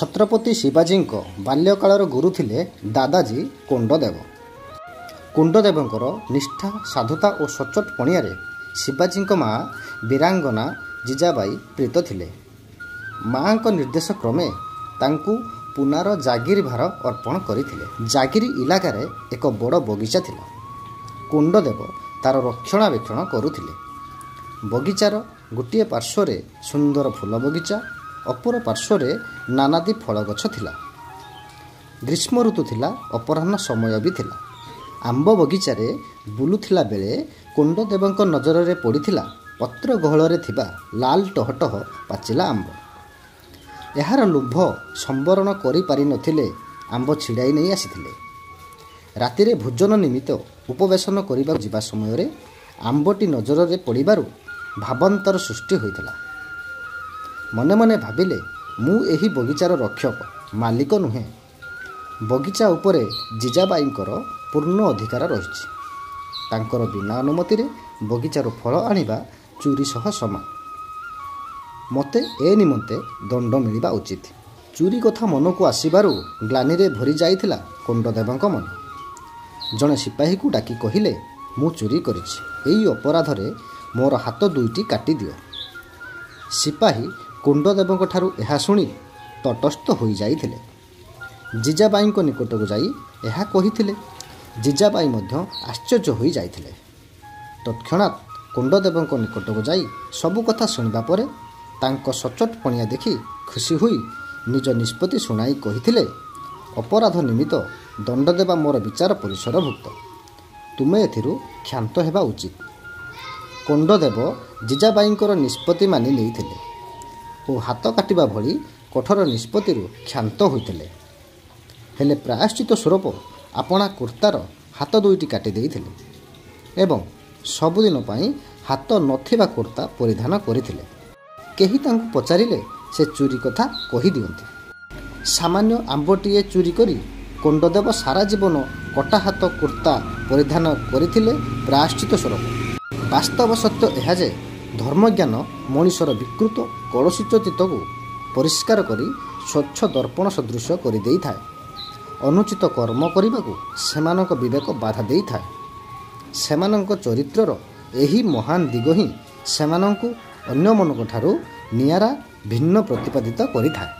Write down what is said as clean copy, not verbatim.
ଛତ୍ରପତି ଶିବାଜୀଙ୍କ ବାଲ୍ୟକାଳର ଗୁରୁ ଥିଲେ ଦାଦାଜୀ କୁଣ୍ଡଦେବ। କୁଣ୍ଡଦେବଙ୍କର ନିଷ୍ଠା, ସାଧୁତା ଓ ସଚ୍ଚୋଟ ପଣିଆରେ ଶିବାଜୀଙ୍କ ମା ବୀରାଙ୍ଗନା ଜିଜାବାଇ ପ୍ରୀତ ଥିଲେ। ମାଆଙ୍କ ନିର୍ଦ୍ଦେଶ କ୍ରମେ ତାଙ୍କୁ ପୁନାର ଜାଗିରି ଭାର ଅର୍ପଣ କରିଥିଲେ। ଜାଗିରି ଇଲାକାରେ ଏକ ବଡ଼ ବଗିଚା ଥିଲା। କୁଣ୍ଡଦେବ ତାର ରକ୍ଷଣାବେକ୍ଷଣ କରୁଥିଲେ। ବଗିଚାର ଗୋଟିଏ ପାର୍ଶ୍ୱରେ ସୁନ୍ଦର ଫୁଲ ବଗିଚା, ଅପର ପାର୍ଶ୍ୱରେ ନାନାଦି ଫଳ ଗଛ ଥିଲା। ଗ୍ରୀଷ୍ମ ଋତୁ ଥିଲା, ଅପରାହ୍ନ ସମୟ ବି ଥିଲା। ଆମ୍ବ ବଗିଚାରେ ବୁଲୁଥିଲା ବେଳେ କୁଣ୍ଡଦେବଙ୍କ ନଜରରେ ପଡ଼ିଥିଲା ପତ୍ର ଗହଳରେ ଥିବା ଲାଲ ଟହଟହ ପାଚିଲା ଆମ୍ବ। ଏହାର ଲୋଭ ସମ୍ବରଣ କରିପାରିନଥିଲେ ଆମ୍ବ ଛିଡ଼ାଇ ନେଇ ଆସିଥିଲେ। ରାତିରେ ଭୋଜନ ନିମିତ୍ତ ଉପବେଶନ କରିବାକୁ ଯିବା ସମୟରେ ଆମ୍ବଟି ନଜରରେ ପଡ଼ିବାରୁ ଭାବାନ୍ତର ସୃଷ୍ଟି ହୋଇଥିଲା। ମନେ ମନେ ଭାବିଲେ, ମୁଁ ଏହି ବଗିଚାର ରକ୍ଷକ, ମାଲିକ ନୁହେଁ। ବଗିଚା ଉପରେ ଜିଜାବାଇଙ୍କର ପୂର୍ଣ୍ଣ ଅଧିକାର ରହିଛି। ତାଙ୍କର ବିନା ଅନୁମତିରେ ବଗିଚାରୁ ଫଳ ଆଣିବା ଚୋରି ସହ ସମାନ। ମୋତେ ଏ ନିମନ୍ତେ ଦଣ୍ଡ ମିଳିବା ଉଚିତ। ଚୋରି କଥା ମନକୁ ଆସିବାରୁ ଗ୍ଲାନିରେ ଭରି ଯାଇଥିଲା କୁଣ୍ଡଦେବଙ୍କ ମନ। ଜଣେ ସିପାହୀକୁ ଡାକି କହିଲେ, ମୁଁ ଚୋରି କରିଛି, ଏଇ ଅପରାଧରେ ମୋର ହାତ ଦୁଇଟି କାଟିଦିଅ। ସିପାହୀ କୁଣ୍ଡଦେବଙ୍କ ଠାରୁ ଏହା ଶୁଣି ତଟସ୍ଥ ହୋଇଯାଇଥିଲେ। ଜିଜାବାଇଙ୍କ ନିକଟକୁ ଯାଇ ଏହା କହିଥିଲେ। ଜିଜାବାଇ ମଧ୍ୟ ଆଶ୍ଚର୍ଯ୍ୟ ହୋଇଯାଇଥିଲେ। ତତ୍କ୍ଷଣାତ୍ କୁଣ୍ଡଦେବଙ୍କ ନିକଟକୁ ଯାଇ ସବୁ କଥା ଶୁଣିବା ପରେ ତାଙ୍କ ସଚ୍ଚୋଟ ପଣିଆ ଦେଖି ଖୁସି ହୋଇ ନିଜ ନିଷ୍ପତ୍ତି ଶୁଣାଇ କହିଥିଲେ, ଅପରାଧ ନିମିତ୍ତ ଦଣ୍ଡ ଦେବା ମୋର ବିଚାର ପରିସରଭୁକ୍ତ। ତୁମେ ଏଥିରୁ କ୍ଷାନ୍ତ ହେବା ଉଚିତ। କୁଣ୍ଡଦେବ ଜିଜାବାଇଙ୍କର ନିଷ୍ପତ୍ତି ମାନି ନେଇଥିଲେ ଓ ହାତ କାଟିବା ଭଳି କଠୋର ନିଷ୍ପତ୍ତିରୁ କ୍ଷାନ୍ତ ହୋଇଥିଲେ। ହେଲେ ପ୍ରାୟଶ୍ଚିତ ସ୍ୱରୂପ ଆପଣା କୁର୍ତ୍ତାର ହାତ ଦୁଇଟି କାଟି ଦେଇଥିଲେ ଏବଂ ସବୁଦିନ ପାଇଁ ହାତ ନଥିବା କୁର୍ତ୍ତା ପରିଧାନ କରିଥିଲେ। କେହି ତାଙ୍କୁ ପଚାରିଲେ ସେ ଚୋରି କଥା କହିଦିଅନ୍ତି। ସାମାନ୍ୟ ଆମ୍ବଟିଏ ଚୋରି କରି କୁଣ୍ଡଦେବ ସାରା ଜୀବନ କଟା ହାତ କୁର୍ତ୍ତା ପରିଧାନ କରିଥିଲେ ପ୍ରାୟଶ୍ଚିତ ସ୍ୱରୂପ। ବାସ୍ତବ ସତ୍ୟ ଏହା ଯେ ଧର୍ମଜ୍ଞାନ ମଣିଷର ବିକୃତ କଳୁଷିତ ଚିତ୍ତକୁ ପରିଷ୍କାର କରି ସ୍ୱଚ୍ଛ ଦର୍ପଣ ସଦୃଶ କରିଦେଇଥାଏ। ଅନୁଚିତ କର୍ମ କରିବାକୁ ସେମାନଙ୍କ ବିବେକ ବାଧା ଦେଇଥାଏ। ସେମାନଙ୍କ ଚରିତ୍ରର ଏହି ମହାନ ଦିଗ ହିଁ ସେମାନଙ୍କୁ ଅନ୍ୟମାନଙ୍କ ଠାରୁ ନିଆରା ଭିନ୍ନ ପ୍ରତିପାଦିତ କରିଥାଏ।